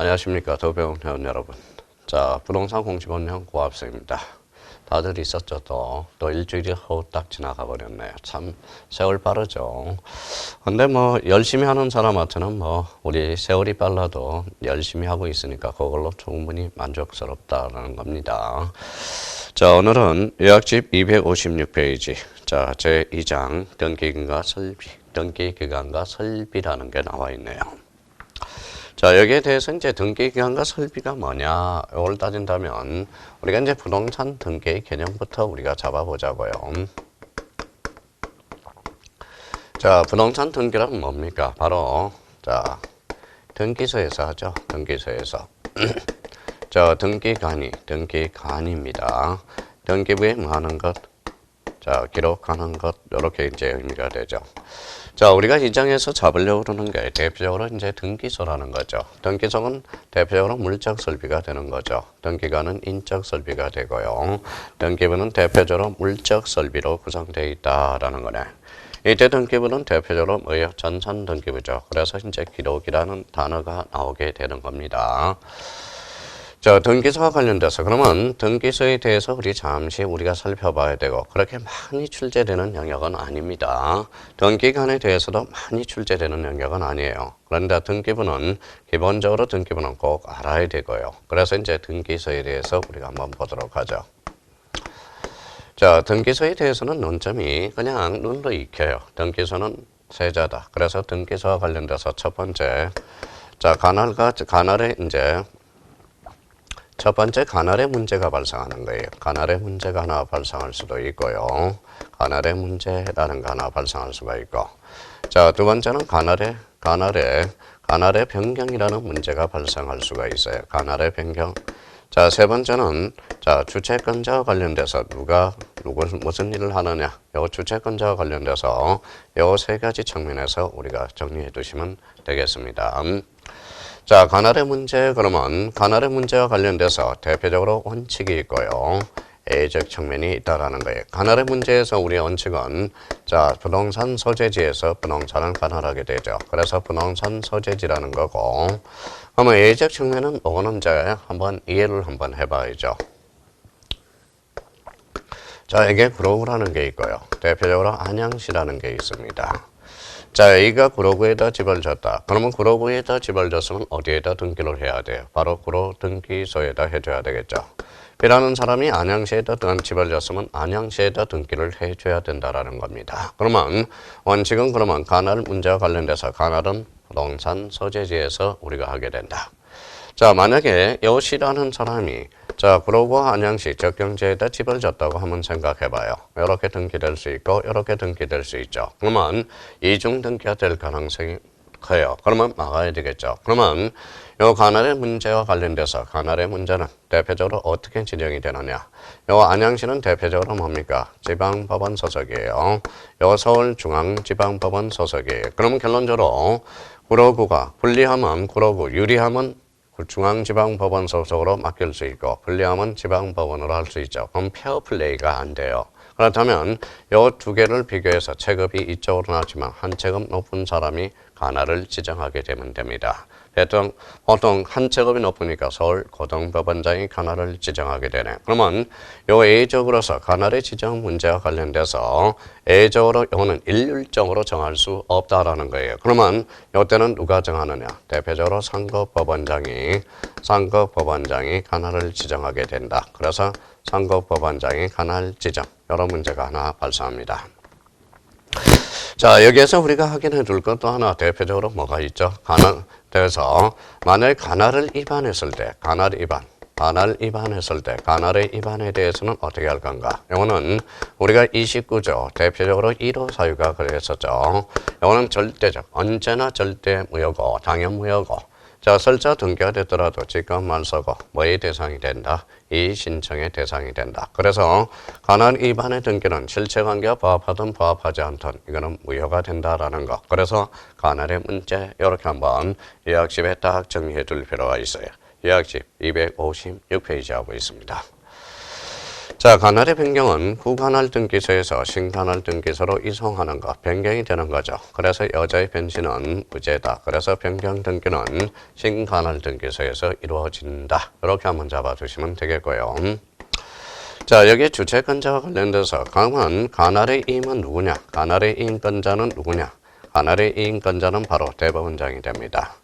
안녕하십니까. 더 배운 회원 여러분. 자, 부동산 공시본령 고학생입니다. 다들 있었죠, 또 일주일이 후딱 지나가 버렸네요. 참, 세월 빠르죠. 근데 뭐, 열심히 하는 사람한테는 뭐, 우리 세월이 빨라도 열심히 하고 있으니까 그걸로 충분히 만족스럽다는 겁니다. 자, 오늘은 요약집 256페이지. 자, 제2장 등기기간과 설비라는 게 나와 있네요. 자, 여기에 대해서 이제 등기기간과 설비가 뭐냐, 이걸 따진다면, 우리가 이제 부동산 등기의 개념부터 우리가 잡아보자고요. 자, 부동산 등기란 뭡니까? 바로, 자, 등기소에서 하죠. 등기소에서. 자, 등기간입니다. 등기부에 뭐 하는 것, 자, 기록하는 것, 이렇게 이제 의미가 되죠. 자, 우리가 이 장에서 잡으려고 그러는 게 대표적으로 이제 등기소라는 거죠. 등기소는 대표적으로 물적 설비가 되는 거죠. 등기관은 인적 설비가 되고요. 등기부는 대표적으로 물적 설비로 구성되어 있다라는 거네. 이때 등기부는 대표적으로 뭐예요? 전산 등기부죠. 그래서 이제 기록이라는 단어가 나오게 되는 겁니다. 자, 등기소와 관련돼서 그러면 등기소에 대해서 우리 잠시 우리가 살펴봐야 되고 그렇게 많이 출제되는 영역은 아닙니다. 등기간에 대해서도 많이 출제되는 영역은 아니에요. 그런데 등기부는 기본적으로 등기부는 꼭 알아야 되고요. 그래서 이제 등기소에 대해서 우리가 한번 보도록 하죠. 자, 등기소에 대해서는 논점이 그냥 눈으로 익혀요. 등기소는 세자다. 그래서 등기소와 관련돼서 첫 번째, 자, 가날에 이제 첫 번째 가날의 문제가 발생하는 거예요. 가날의 문제가 하나 발생할 수도 있고요. 가날의 문제라는 거 하나 발생할 수가 있고. 자, 두 번째는 가날의 변경이라는 문제가 발생할 수가 있어요. 가날의 변경. 자, 세 번째는 자, 주체권자와 관련돼서 무슨 일을 하느냐. 요 주체권자와 관련돼서 요 세 가지 측면에서 우리가 정리해 두시면 되겠습니다. 자, 가날의 문제, 그러면 가날의 문제와 관련돼서 대표적으로 원칙이 있고요. A적 측면이 있다라는 거예요. 가날의 문제에서 우리의 원칙은 자, 부동산 소재지에서 부동산을 가날하게 되죠. 그래서 부동산 소재지라는 거고, 그러면 A적 측면은 뭐는 이제 한번 이해를 한번 해봐야죠. 자, 이게 구로구라는 게 있고요. 대표적으로 안양시라는 게 있습니다. 자, A가 구로구에다 집을 졌다. 그러면 구로구에다 집을 졌으면 어디에다 등기를 해야 돼요? 바로 구로 등기소에다 해줘야 되겠죠. B라는 사람이 안양시에다 집을 졌으면 안양시에다 등기를 해줘야 된다라는 겁니다. 그러면 원칙은 그러면 가날 문제와 관련돼서 가날은 부동산 소재지에서 우리가 하게 된다. 자, 만약에 여시라는 사람이 자, 구로구 안양시 적경지에다 집을 졌다고 한번 생각해봐요. 이렇게 등기될 수 있고 이렇게 등기될 수 있죠. 그러면 이중 등기가 될 가능성이 커요. 그러면 막아야 되겠죠. 그러면 요 가날의 문제와 관련돼서 가날의 문제는 대표적으로 어떻게 진행이 되느냐. 요 안양시는 대표적으로 뭡니까? 지방법원 소속이에요. 요 서울중앙지방법원 소속이에요. 그러면 결론적으로 구로구가 불리하면 구로구, 유리하면 중앙지방법원 소속으로 맡길 수 있고 불리하면 지방법원으로 할 수 있죠. 그럼 페어플레이가 안 돼요. 그렇다면 이 두 개를 비교해서 체급이 이쪽으로 나지만 한 체급 높은 사람이 가날을 지정하게 되면 됩니다. 보통 한 체급이 높으니까 서울 고등법원장이 가날을 지정하게 되네. 그러면 요 A적으로서 가날의 지정 문제와 관련돼서 A적으로 요거는 일률적으로 정할 수 없다라는 거예요. 그러면 요때는 누가 정하느냐? 대표적으로 상급법원장이 가날을 지정하게 된다. 그래서 상급법원장이 가날 지정, 여러 문제가 하나 발생합니다. 자, 여기에서 우리가 확인해 둘 것도 하나 대표적으로 뭐가 있죠? 그래서 만약 가날을 위반했을 때, 가날의 위반에 대해서는 어떻게 할 건가? 이거는 우리가 29조 대표적으로 1호 사유가 그랬었죠. 이거는 절대적, 언제나 절대 무효고 당연 무효고. 자, 설자 등기가 됐더라도 직권 말소고 뭐의 대상이 된다? 이 신청의 대상이 된다. 그래서 가날 위반의 등기는 실체관계와 부합하든 부합하지 않든 이거는 무효가 된다라는 거. 그래서 가날의 문제 이렇게 한번 요약집에 딱 정리해 둘 필요가 있어요. 요약집 256페이지 하고 있습니다. 자, 관할의 변경은 후관할 등기소에서 신관할 등기소로 이송하는 것, 변경이 되는 거죠. 그래서 여자의 변신은 무죄다. 그래서 변경 등기는 신관할 등기소에서 이루어진다. 이렇게 한번 잡아주시면 되겠고요. 자, 여기 주체권자와 관련돼서 그러면 관할의 임은 누구냐? 관할의 임권자는 누구냐? 관할의 임권자는 바로 대법원장이 됩니다.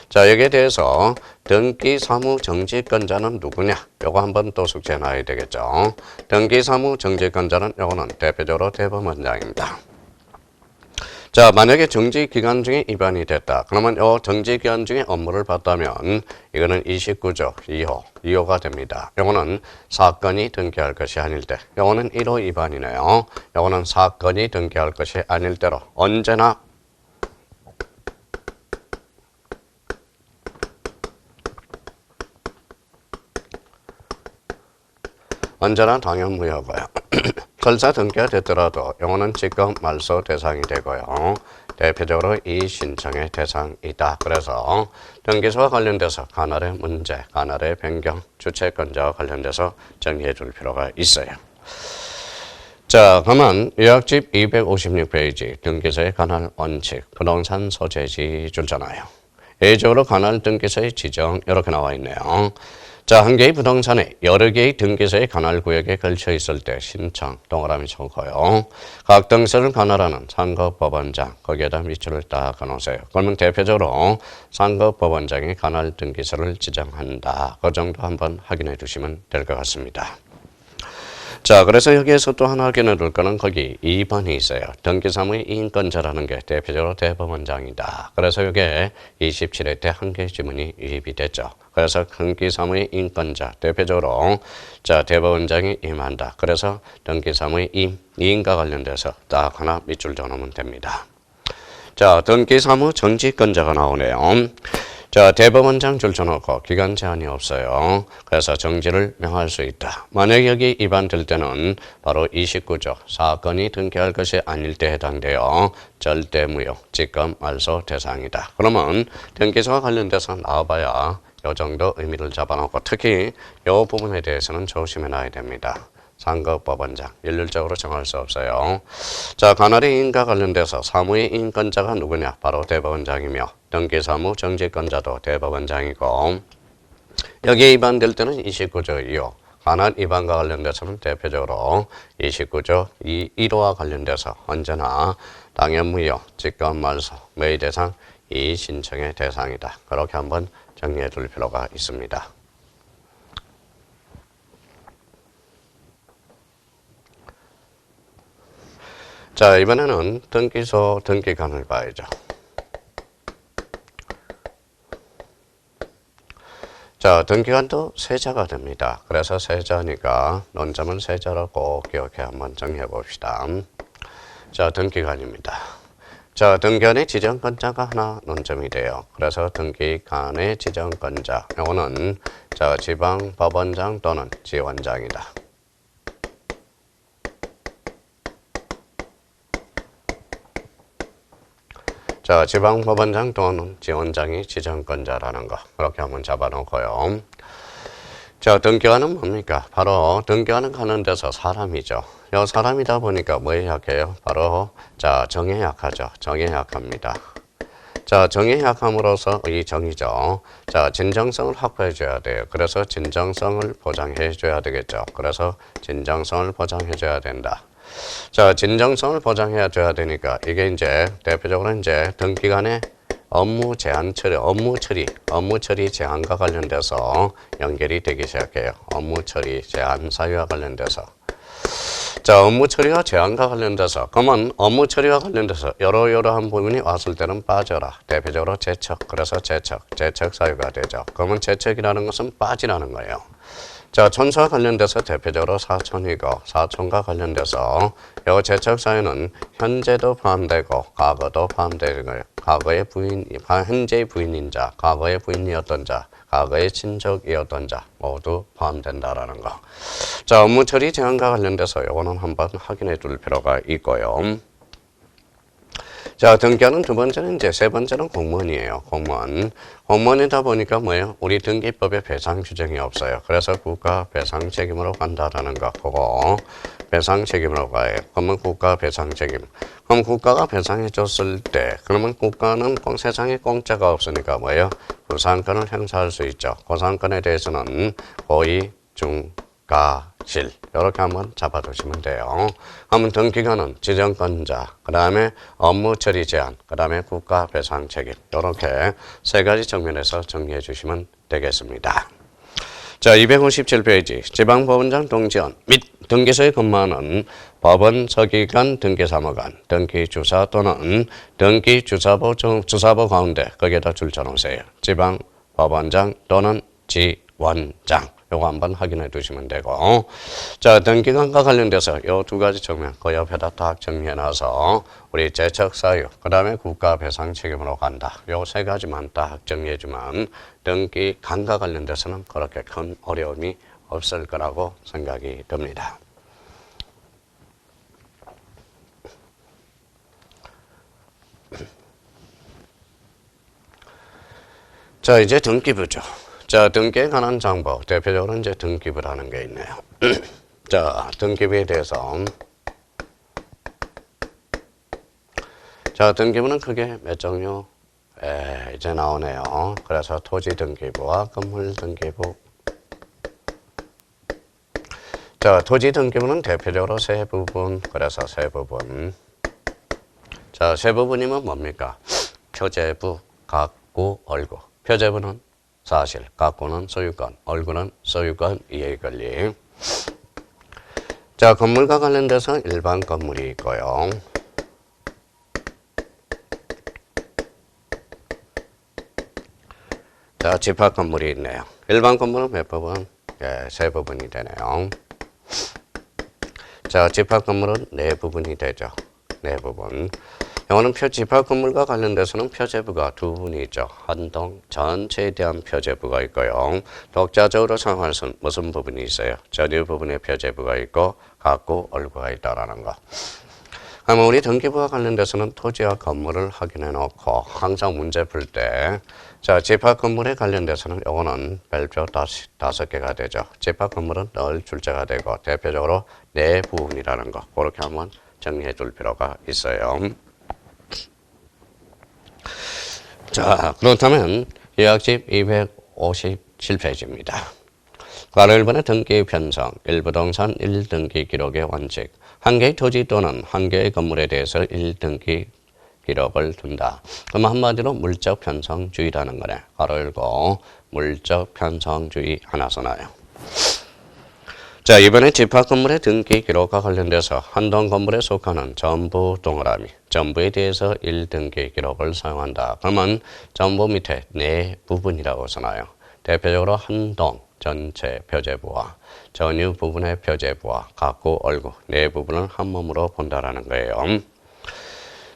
자, 여기에 대해서 등기사무정지권자는 누구냐? 요거 한번 또 숙제해 놔야 되겠죠. 등기사무정지권자는 요거는 대표적으로 대법원장입니다. 자, 만약에 정지기간 중에 위반이 됐다. 그러면 요 정지기간 중에 업무를 봤다면 이거는 29조 2호가 됩니다. 요거는 사건이 등기할 것이 아닐 때. 요거는 1호 위반이네요. 요거는 사건이 등기할 것이 아닐 때로 언제나 당연무효고요. 설사 등기가 됐더라도 요거는 지금 말소 대상이 되고요. 대표적으로 이 신청의 대상이다. 그래서 등기소와 관련돼서 관할의 문제, 관할의 변경, 주체권자와 관련돼서 정리해 줄 필요가 있어요. 자, 그러면 요약집 256페이지 등기소의 관할 원칙, 부동산 소재지 줄잖아요. 예적으로 관할 등기소의 지정 이렇게 나와 있네요. 자, 한 개의 부동산에 여러 개의 등기소의 관할구역에 걸쳐 있을 때 신청, 동그라미 쳐고요. 각 등기소를 관할하는 상급법원장, 거기에다 밑줄을 딱 그어놓으세요. 그러면 대표적으로 상급법원장이 관할 등기소를 지정한다. 그 정도 한번 확인해 주시면 될 것 같습니다. 자, 그래서 여기에서 또 하나 확인해 둘 거는 거기 2번이 있어요. 등기사무의 인권자라는 게 대표적으로 대법원장이다. 그래서 이게 27회 때 한 개의 지문이 유입이 됐죠. 그래서 등기사무의 인권자, 대표적으로 자, 대법원장이 임한다. 그래서 등기사무의 이인과 관련돼서 딱 하나 밑줄 정하면 됩니다. 자, 등기사무 정지권자가 나오네요. 자, 대법원장 줄쳐놓고 기간 제한이 없어요. 그래서 정지를 명할 수 있다. 만약 여기 위반될 때는 바로 29조 사건이 등기할 것이 아닐 때 해당돼요. 절대무효, 직권 말소 대상이다. 그러면 등기소와 관련돼서 나와봐야 이 정도 의미를 잡아놓고 특히 이 부분에 대해서는 조심해 놔야 됩니다. 상급법원장, 일률적으로 정할 수 없어요. 자, 관할의 인과 관련돼서 사무의 인권자가 누구냐? 바로 대법원장이며 등기사무 정지권자도 대법원장이고 여기에 위반될 때는 29조 2호 관할 위반과 관련돼서는 대표적으로 29조 1호와 관련돼서 언제나 당연무효, 직권말소, 매의대상, 이의신청의 대상이다. 그렇게 한번 정리해 둘 필요가 있습니다. 자, 이번에는 등기소 등기관을 봐야죠. 자, 등기관도 세자가 됩니다. 그래서 세자니까 논점은 세자로 꼭 기억해 한번 정리해 봅시다. 자, 등기관입니다. 자, 등기관의 지정권자가 하나 논점이 돼요. 그래서 등기관의 지정권자, 이거는 자, 지방법원장 또는 지원장이다. 자, 지방법원장 또는 지원장이 지정권자라는 거 그렇게 한번 잡아놓고요. 자, 등기관은 뭡니까? 바로 등기관은 가는 데서 사람이죠. 이 사람이다 보니까 뭐에 약해요? 바로 자, 정에 약하죠. 정에 약합니다. 자, 정에 약함으로써 이 정이죠. 자, 진정성을 확보해 줘야 돼요. 그래서 진정성을 보장해 줘야 되겠죠. 그래서 진정성을 보장해 줘야 된다. 자, 진정성을 보장해야 줘야 되니까 이게 이제 대표적으로 이제 등기간의 업무 제한 처리, 업무 처리 제한과 관련돼서 연결이 되기 시작해요. 업무 처리 제한 사유와 관련돼서. 자, 업무 처리와 제한과 관련돼서 그러면 업무 처리와 관련돼서 여러한 부분이 왔을 때는 빠져라. 대표적으로 제척, 그래서 제척 사유가 되죠. 그러면 제척이라는 것은 빠지라는 거예요. 자, 천사와 관련돼서 대표적으로 사촌이고 사촌과 관련돼서 이 제척 사유는 현재도 포함되고 과거도 포함되는 거예요. 과거의 부인, 현재의 부인인 자, 과거의 부인이었던 자, 과거의 친족이었던 자 모두 포함된다라는 거. 자, 업무 처리 제한과 관련돼서 이거는 한번 확인해 둘 필요가 있고요. 자, 등기하는 두 번째는 이제 세 번째는 공무원이에요. 공무원. 공무원이다 보니까 뭐예요? 우리 등기법에 배상 규정이 없어요. 그래서 국가 배상 책임으로 간다라는 거. 그거 배상 책임으로 가요. 그러면 국가 배상 책임. 그럼 국가가 배상해 줬을 때 그러면 국가는 세상에 공짜가 없으니까 뭐예요? 구상권을 행사할 수 있죠. 구상권에 대해서는 고의, 중, 가, 실 이렇게 한번 잡아두시면 돼요. 그러면 등기관은 지정권자, 그 다음에 업무 처리 제한, 그 다음에 국가 배상 책임 이렇게 세 가지 측면에서 정리해 주시면 되겠습니다. 자, 257페이지 지방법원장 동지원 및 등기소에 근무하는 법원, 서기관, 등기사무관, 등기주사 또는 등기주사부 가운데 거기에다 줄 쳐놓으세요. 지방법원장 또는 지원장 요거 한번 확인해 두시면 되고, 자, 등기관과 관련돼서 요 두 가지 측면 그 옆에다 딱 정리해 놔서 우리 제척 사유, 그 다음에 국가 배상 책임으로 간다. 요 세 가지만 딱 정리해 주면 등기관과 관련돼서는 그렇게 큰 어려움이 없을 거라고 생각이 듭니다. 자, 이제 등기부죠. 자, 등기에 관한 정보, 대표적으로 이제 등기부라는 게 있네요. 자, 등기부에 대해서. 자, 등기부는 크게 몇 종류? 이제 나오네요. 그래서 토지 등기부와 건물 등기부. 자, 토지 등기부는 대표적으로 세 부분, 그래서 세 부분. 자, 세 부분이면 뭡니까? 표제부, 각구, 얼구. 표제부는 사실, 각구는 소유권, 얼구는 소유권 이해권리. 자, 건물과 관련돼서 일반 건물이 있고요. 자, 집합 건물이 있네요. 일반 건물은 몇 부분? 예, 세 부분이 되네요. 자, 집합 건물은 네 부분이 되죠. 네 부분. 이거는 집합 건물과 관련돼서는 표제부가 두 분이 있죠. 한 동 전체에 대한 표제부가 있고요. 독자적으로 사용할 수 무슨 부분이 있어요? 전유 부분의 표제부가 있고 각구, 얼구가 있다라는 거. 그러면 우리 등기부와 관련돼서는 토지와 건물을 확인해 놓고 항상 문제 풀 때, 자, 집합 건물에 관련돼서는 요거는 별표 다섯 개가 되죠. 집합 건물은 늘 출제가 되고 대표적으로 네 부분이라는 거. 그렇게 한번 정리해 둘 필요가 있어요. 자, 그렇다면 요약집 257페이지입니다. 괄호 1번의 등기 편성, 1부동산 1등기 기록의 원칙, 한 개의 토지 또는 한 개의 건물에 대해서 1등기 기록을 둔다. 그럼 한마디로 물적 편성주의라는 거네. 괄호 열고 물적 편성주의 하나 써놔요. 자, 이번에 집합 건물의 등기 기록과 관련돼서 한 동 건물에 속하는 전부 동그라미, 전부에 대해서 1등기 기록을 사용한다. 그러면 전부 밑에 네 부분이라고 써놔요. 대표적으로 한 동 전체 표제부와 전유 부분의 표제부와 각구, 얼구 네 부분을 한 몸으로 본다라는 거예요.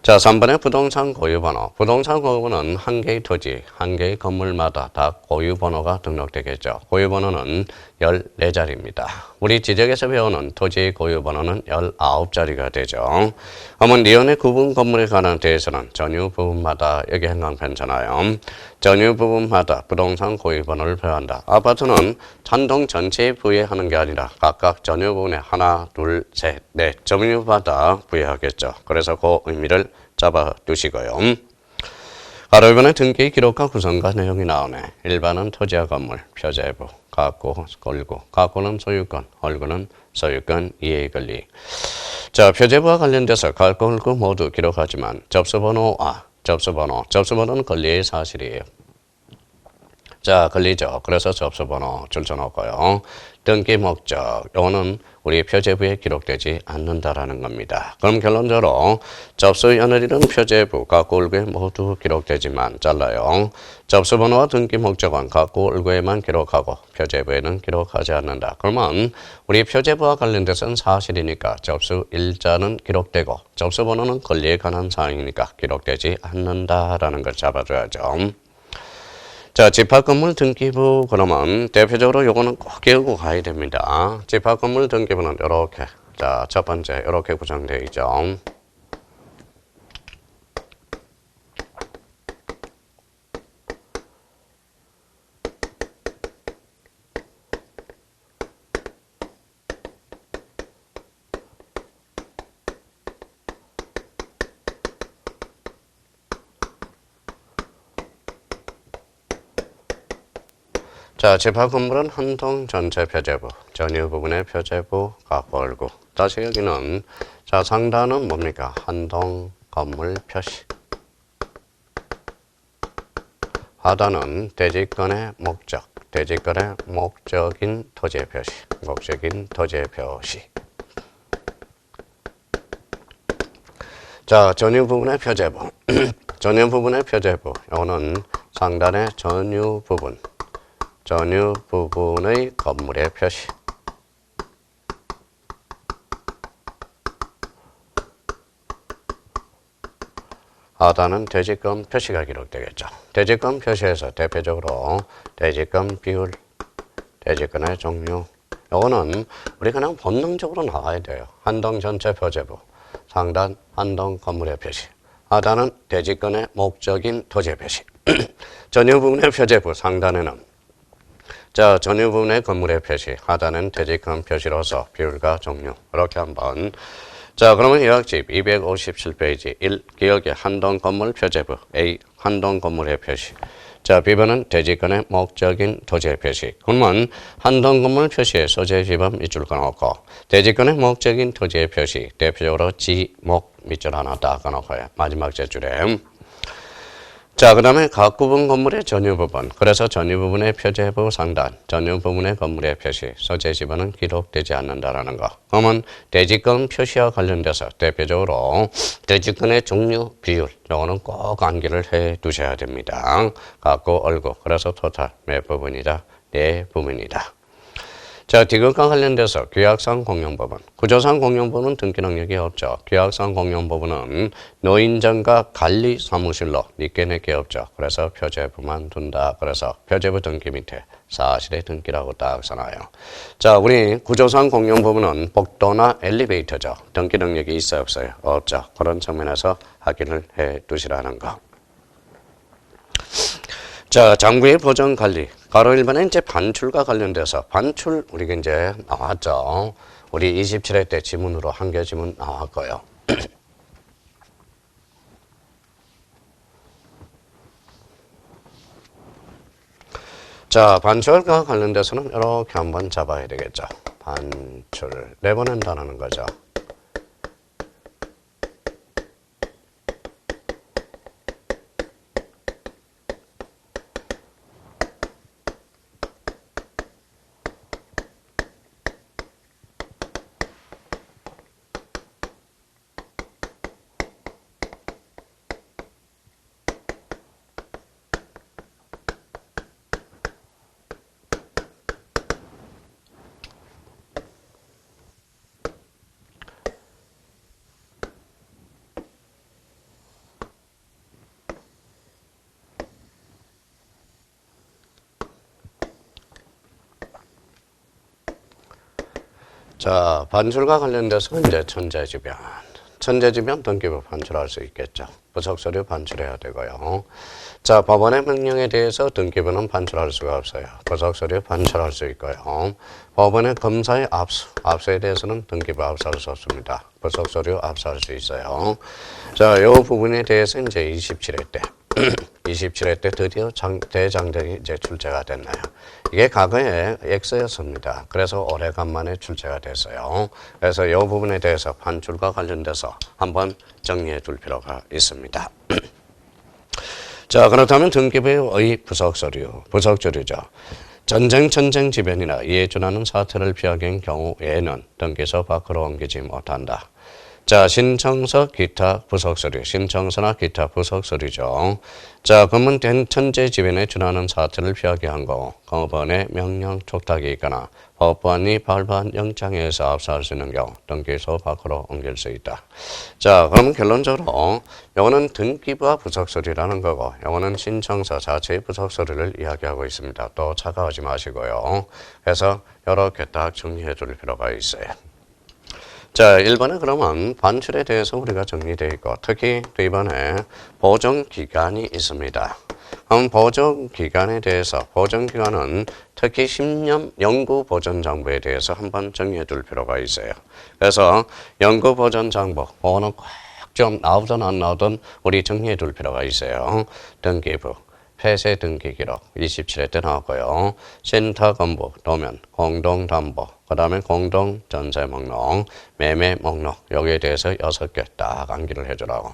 자, 3번의 부동산 고유번호. 부동산 고유번호는 한 개의 토지, 한 개의 건물마다 다 고유번호가 등록되겠죠. 고유번호는 14자리입니다. 우리 지적에서 배우는 토지의 고유번호는 19자리가 되죠. 그러면 리온의 구분 건물에 관한 대해서는 전유 부분마다 여기 행강편잖아요. 전유 부분마다 부동산 고유번호를 표한다. 아파트는 한 동 전체에 부여하는 게 아니라 각각 전유 부분에 하나, 둘, 셋, 넷 점유마다 부여하겠죠. 그래서 그 의미를 잡아두시고요. 바로 이번에 등기 기록과 구성과 내용이 나오네. 일반은 토지와 건물, 표제부, 각구, 얼구. 각구는 소유권, 얼구는 소유권 이해의 권리. 자, 표제부와 관련돼서 각구, 얼구 모두 기록하지만 접수번호는 권리의 사실이에요. 자, 권리죠. 그래서 접수번호 줄쳐놓고요. 등기 목적, 이거는 우리 표제부에 기록되지 않는다라는 겁니다. 그럼 결론적으로 접수 연월일은 표제부, 각구, 얼구에 모두 기록되지만 잘라요. 접수번호와 등기 목적은 각구, 얼구에만 기록하고 표제부에는 기록하지 않는다. 그러면 우리 표제부와 관련돼서는 사실이니까 접수 일자는 기록되고 접수번호는 권리에 관한 사항이니까 기록되지 않는다라는 걸 잡아줘야죠. 자, 집합건물 등기부 그러면 대표적으로 요거는 꼭 외우고 가야 됩니다. 집합건물 등기부는 이렇게, 자, 첫 번째 이렇게 구성되어 있죠. 자, 집합 건물은 한 동 전체 표제부, 전유 부분의 표제부, 각 얼구. 다시 여기는 자, 상단은 뭡니까? 한 동 건물 표시. 하단은 대지권의 목적, 대지권의 목적인 토지의 표시, 목적인 토지의 표시. 자, 전유 부분의 표제부. 전유 부분의 표제부. 이거는 상단의 전유 부분. 전유 부분의 건물의 표시. 하단은 대지권 표시가 기록되겠죠. 대지권 표시에서 대표적으로 대지권 비율, 대지권의 종류. 이거는 우리 그냥 본능적으로 나와야 돼요. 한동 전체 표제부. 상단 한동 건물의 표시. 하단은 대지권의 목적인 토지의 표시. 전유 부분의 표제부 상단에는 자, 전유 부분의 건물의 표시, 하단은 대지권 표시로서 비율과 종류. 이렇게 한번. 자, 그러면 요약집 257페이지 1. 기억의 한동 건물 표제부 A. 한동 건물의 표시. 자, B번은 대지권의 목적인 토지의 표시. 그러면 한동 건물 표시의 소재 지범 밑줄 꺼놓고 대지권의 목적인 토지의 표시 대표적으로 지, 목 밑줄 하나 딱 꺼놓고요. 마지막 제줄에 자, 그 다음에 각 구분 건물의 전유 부분. 그래서 전유 부분의 표제부 상단, 전유 부분의 건물의 표시, 소재 지번은 기록되지 않는다라는 거. 그러면 대지권 표시와 관련돼서 대표적으로 대지권의 종류, 비율, 이거는 꼭 암기를 해 두셔야 됩니다. 갖고 얼고. 그래서 토탈 몇 부분이다? 네 부분이다. 자, 디귿과 관련돼서 규약상 공용법은, 구조상 공용법은 등기 능력이 없죠. 규약상 공용법은 노인정과 관리사무실로 니께 내게 없죠. 그래서 표제부만 둔다. 그래서 표제부 등기 밑에 사실의 등기라고 딱 써놔요. 자, 우리 구조상 공용법은 복도나 엘리베이터죠. 등기 능력이 있어요, 없어요? 없죠. 그런 측면에서 확인을 해 두시라는 거. 자, 장부의 보정 관리. 가로 1번에 이제 반출과 관련돼서 반출 우리가 이제 나왔죠. 우리 27회 때 지문으로 한개 지문 나왔고요. 자, 반출과 관련돼서는 이렇게 한번 잡아야 되겠죠. 반출 내보낸다는 거죠. 자, 반출과 관련돼서 이제 천재지변. 천재지변 등기부 반출할 수 있겠죠. 부속서류 반출해야 되고요. 자, 법원의 명령에 대해서 등기부는 반출할 수가 없어요. 부속서류 반출할 수 있고요. 법원의 검사의 압수, 압수에 대해서는 등기부 압수할 수 없습니다. 부속서류 압수할 수 있어요. 자, 이 부분에 대해서 이제 27회 때 27회 때 드디어 대장정이 이제 출제가 됐나요? 이게 과거에 X였습니다. 그래서 오래간만에 출제가 됐어요. 그래서 이 부분에 대해서 반출과 관련돼서 한번 정리해 둘 필요가 있습니다. 자, 그렇다면 등기부의 부속서류죠. 전쟁 지변이나 이에 준하는 사태를 피하는 경우에는 등기소 밖으로 옮기지 못한다. 자, 신청서 기타 부속서류, 신청서나 기타 부속서류죠. 자, 그러면 천재 지변에 준하는 사태를 피하게 한 거, 법원의 명령 촉탁이 있거나 법관이 발부한 영장에 의해서 압수할 수 있는 경우 등기소 밖으로 옮길 수 있다. 자, 그러면 결론적으로 이거는 등기부와 부속서류라는 거고, 이거는 신청서 자체의 부속서류를 이야기하고 있습니다. 또 착각하지 마시고요. 그래서 이렇게 딱 정리해 둘 필요가 있어요. 자, 1번에 그러면 반출에 대해서 우리가 정리되어 있고, 특히 또 2번에 보정기간이 있습니다. 그럼 보정기간에 대해서, 보정기간은 특히 10년 연구보전장부에 대해서 한번 정리해 둘 필요가 있어요. 그래서 연구보전장부, 그거는 꼭 좀 나오든 안 나오든 우리 정리해 둘 필요가 있어요. 등기부, 폐쇄 등기 기록 27회 때 나왔고요. 신탁 건부, 도면, 공동 담보, 그 다음에 공동 전세 목록, 매매 목록 여기에 대해서 6개 딱 암기를 해주라고.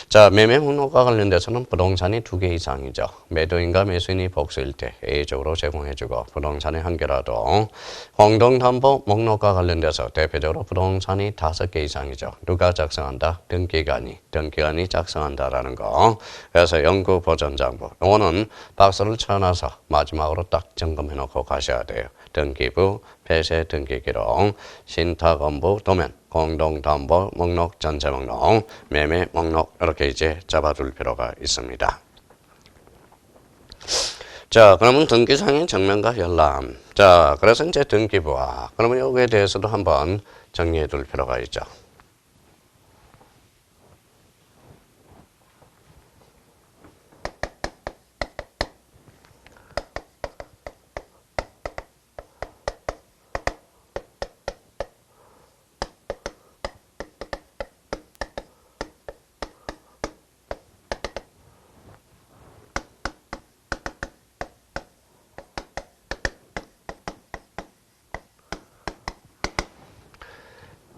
자, 매매 목록과 관련돼서는 부동산이 2개 이상이죠. 매도인과 매수인이 복수일 때 A적으로 제공해주고 부동산이 1개라도 공동 담보 목록과 관련돼서 대표적으로 부동산이 5개 이상이죠. 누가 작성한다? 등기관이 작성한다라는 거. 그래서 연구 보존장부. 요거는 박스를 쳐놔서 마지막으로 딱 점검해놓고 가셔야 돼요. 등기부, 폐쇄 등기기록, 신탁 건부, 도면, 공동담보 목록, 전세 목록, 매매 목록 이렇게 이제 잡아둘 필요가 있습니다. 자, 그러면 등기상의 정면과 열람. 자, 그래서 이제 등기부와 그러면 여기에 대해서도 한번 정리해 둘 필요가 있죠.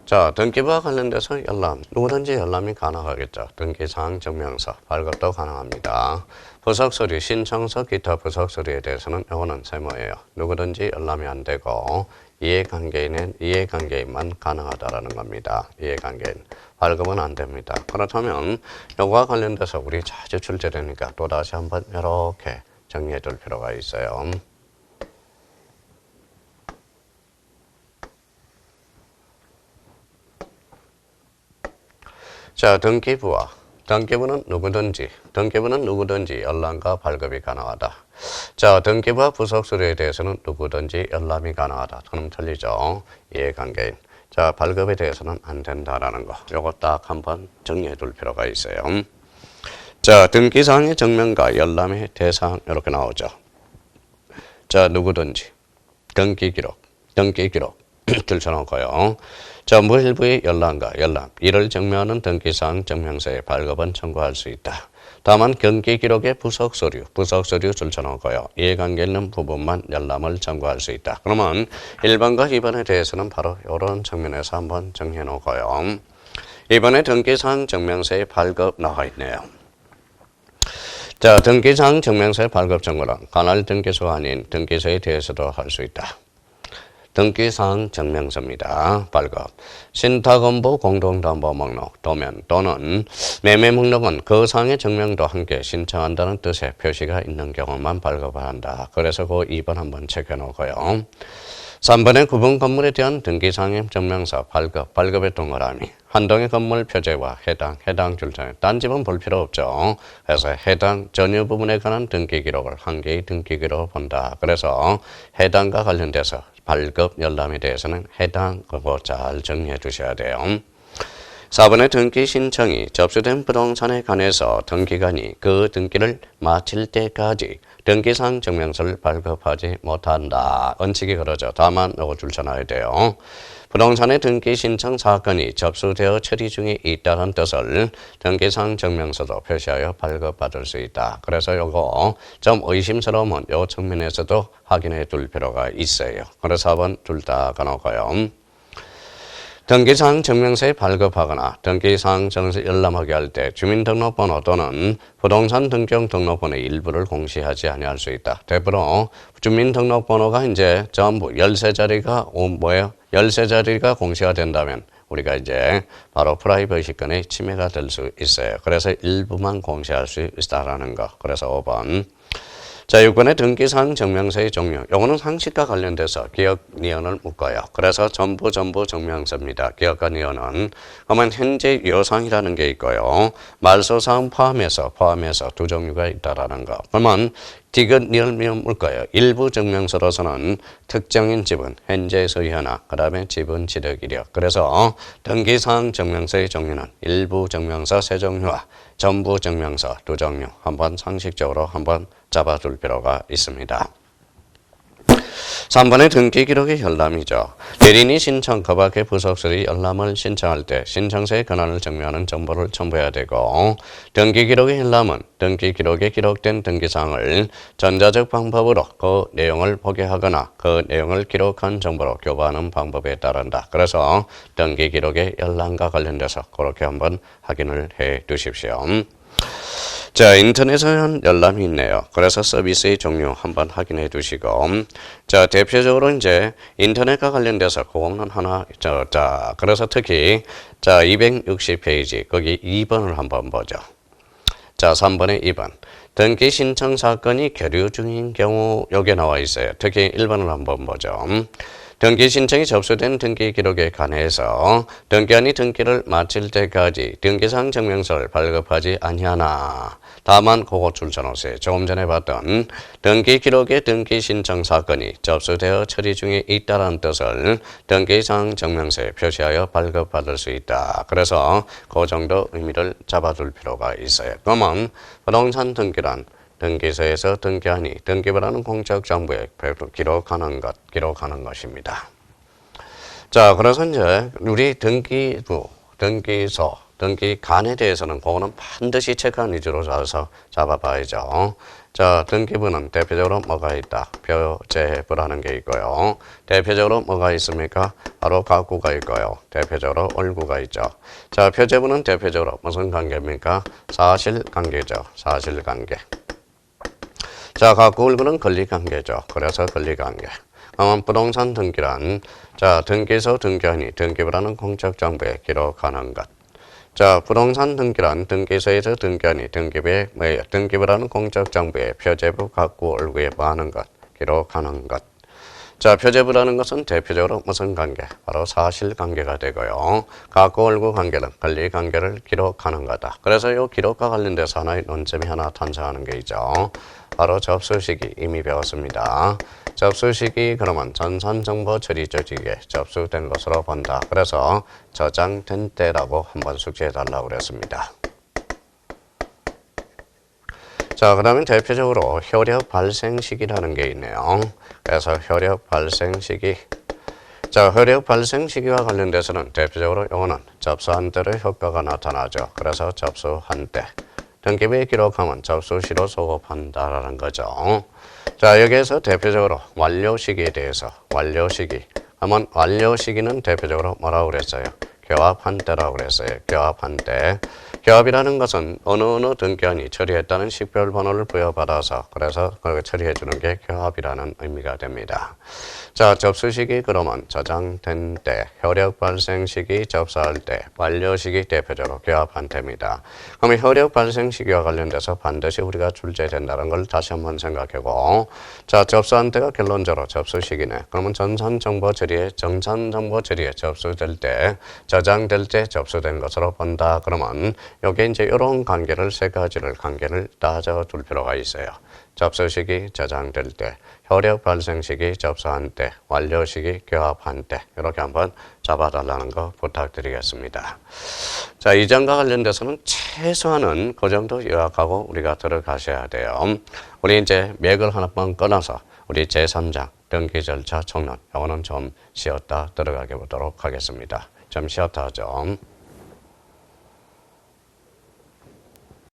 자, 등기부와 관련돼서 열람, 누구든지 열람이 가능하겠죠. 등기사항 증명서 발급도 가능합니다. 부속서류, 신청서, 기타 부속서류에 대해서는 이거는 세모예요. 누구든지 열람이 안 되고 이해관계인만 가능하다라는 겁니다. 이해관계인. 발급은 안 됩니다. 그렇다면 이거와 관련돼서 우리 자주 출제되니까 또다시 한번 이렇게 정리해 둘 필요가 있어요. 자, 등기부는 누구든지 열람과 발급이 가능하다. 자, 등기부와 부속서류에 대해서는 누구든지 열람이 가능하다. 그럼 틀리죠. 이해관계인. 자, 발급에 대해서는 안 된다라는 거. 요거 딱 한번 정리해 둘 필요가 있어요. 자, 등기사항의 정면과 열람의 대상 이렇게 나오죠. 자, 누구든지 등기기록 들쳐놓고요. 자, 무일부의 열람 이를 증명하는 등기사항 증명서의 발급은 청구할 수 있다. 다만 등기기록의 부속서류 들쳐놓고요. 이해관계 있는 부분만 열람을 청구할 수 있다. 그러면 1번과 2번에 대해서는 바로 이런 측면에서 한번 정리해 놓고요. 이번에 등기사항 증명서의 발급 나와 있네요. 자, 등기사항 증명서의 발급 청구는 관할 등기소가 아닌 등기소에 대해서도 할 수 있다. 등기사항 증명서입니다. 발급. 신탁건부 공동담보 목록, 도면 또는 매매 목록은 그 사항의 증명도 함께 신청한다는 뜻의 표시가 있는 경우만 발급을 한다. 그래서 그 2번 한번 체크해놓고요. 3번의 구분 건물에 대한 등기사항의 증명서 발급의 동그라미. 한동의 건물 표제와 해당 줄자에 딴 집은 볼 필요 없죠. 그래서 해당 전유 부분에 관한 등기 기록을 한 개의 등기 기록을 본다. 그래서 해당과 관련돼서 발급 열람에 대해서는 해당 그거 잘 정리해 두셔야 돼요. 4번의 등기 신청이 접수된 부동산에 관해서 등기관이 그 등기를 마칠 때까지 등기사항 증명서를 발급하지 못한다. 원칙이 그러죠. 다만 이거 줄쳐놔야 돼요. 부동산의 등기 신청 사건이 접수되어 처리 중에 있다는 뜻을 등기사항 증명서도 표시하여 발급받을 수 있다. 그래서 요거 좀 의심스러우면 요 측면에서도 확인해 둘 필요가 있어요. 그래서 4번 둘 다 가놓고요. 등기사항 증명서에 발급하거나 등기사항 증명서 열람하게 할 때 주민등록번호 또는 부동산 등기용 등록번호의 일부를 공시하지 아니할 수 있다. 대부분 주민등록번호가 이제 전부 열세 자리가 공시가 된다면 우리가 이제 바로 프라이버시권의 침해가 될 수 있어요. 그래서 일부만 공시할 수 있다라는 거. 그래서 5번. 자, 6번의 등기사항 증명서의 종류. 요거는 상식과 관련돼서 기억, 니은을 묶어요. 그래서 전부 증명서입니다. 기억과 니은은. 그러면 현재 요상이라는 게 있고요. 말소사항 포함해서 두 종류가 있다라는 거. 그러면 디귿, 니을, 미음 묶어요. 일부 증명서로서는 특정인 지분, 현재 소유하나, 그 다음에 지분 취득 이력. 그래서 등기사항 증명서의 종류는 일부 증명서 3종류와 전부 증명서 2종류. 한번 상식적으로 한번 잡아둘 필요가 있습니다. 3번의 등기 기록의 열람이죠. 대리인이 신청 그 밖의 부속실이 열람을 신청할 때 신청서의 권한을 증명하는 정보를 첨부해야 되고 등기 기록의 열람은 등기 기록에 기록된 등기사항을 전자적 방법으로 그 내용을 보게 하거나 그 내용을 기록한 정보로 교부하는 방법에 따른다. 그래서 등기 기록의 열람과 관련돼서 그렇게 한번 확인을 해 두십시오. 자, 인터넷에 열람이 있네요. 그래서 서비스의 종류 한번 확인해 두시고, 자, 대표적으로 이제 인터넷과 관련돼서 그거는 하나, 자, 그래서 특히, 자, 260페이지, 거기 2번을 한번 보죠. 자, 3번에 2번. 등기 신청 사건이 계류 중인 경우, 여기에 나와 있어요. 특히 1번을 한번 보죠. 등기 신청이 접수된 등기 기록에 관해서 등기한이 등기를 마칠 때까지 등기사항 증명서를 발급하지 아니하나 다만 그거 줄쳐놓으세요. 조금 전에 봤던 등기 기록에 등기 신청 사건이 접수되어 처리 중에 있다는 뜻을 등기사항 증명서에 표시하여 발급받을 수 있다. 그래서 그 정도 의미를 잡아둘 필요가 있어요. 그러면 부동산 등기란 등기소에서 등기하니 등기부라는 공적 정보에 기록하는 것입니다. 자, 그래서 이제 우리 등기부, 등기소, 등기관에 대해서는 그거는 반드시 체크한 위주로 잡아봐야죠. 자, 등기부는 대표적으로 뭐가 있다? 표제부라는 게 있고요. 대표적으로 뭐가 있습니까? 바로 가구가 있고요. 대표적으로 얼구가 있죠. 자, 표제부는 대표적으로 무슨 관계입니까? 사실관계죠. 사실관계. 자, 가구 얼굴은 권리관계죠. 그래서 권리관계. 그러면 부동산 등기란, 자, 등기소 등기한이 등기부라는 공적 정보에 기록하는 것. 자, 부동산 등기란 등기소에서 등기한이 등기부라는 공적 정보에 표제부 가구 얼굴에 뭐하는 것, 기록하는 것. 자, 표제부라는 것은 대표적으로 무슨 관계? 바로 사실관계가 되고요. 가구 얼굴 관계는 권리관계를 기록하는 거다. 그래서 이 기록과 관련돼서 하나의 논점이 하나 탄생하는 게 있죠. 바로 접수시기 이미 배웠습니다. 접수시기 그러면 전산정보 처리 조직에 접수된 것으로 본다. 그래서 저장된 때라고 한번 숙지해달라고 그랬습니다. 자, 그러면 대표적으로 효력 발생 시기라는 게 있네요. 그래서 효력 발생 시기. 자, 효력 발생 시기와 관련돼서는 대표적으로 이거는 접수한 때의 효과가 나타나죠. 그래서 접수한 때. 등기부에 기록하면 접수시로 소급한다라는 거죠. 자, 여기에서 대표적으로 완료 시기에 대해서 완료 시기. 하면 완료 시기는 대표적으로 뭐라고 그랬어요? 교합한 때라고 그랬어요. 교합한 때. 교합이라는 것은 어느 등기한이 처리했다는 식별 번호를 부여받아서 그래서 그렇게 처리해 주는 게 교합이라는 의미가 됩니다. 자, 접수 시기 그러면 저장된 때, 효력 발생 시기 접수할 때, 완료 시기 대표적으로 교합한 때입니다. 그러면 효력 발생 시기와 관련돼서 반드시 우리가 출제된다는 걸 다시 한번 생각하고, 자, 접수한 때가 결론적으로 접수 시기네. 그러면 정산정보 처리에 접수될 때, 저장될 때 접수된 것으로 본다. 그러면 여기 이제 이런 관계를 세 가지를 따져둘 필요가 있어요. 접수 시기 저장될 때, 효력 발생 시기 접수한 때, 완료 시기 교합한 때 이렇게 한번 잡아달라는 거 부탁드리겠습니다. 자, 이 점과 관련돼서는 최소한은 그 정도 요약하고 우리가 들어가셔야 돼요. 우리 이제 맥을 하나만 끊어서 우리 제3장 등기 절차 총론 이거는 좀 쉬었다 들어가게 보도록 하겠습니다. 좀 쉬었다 하죠.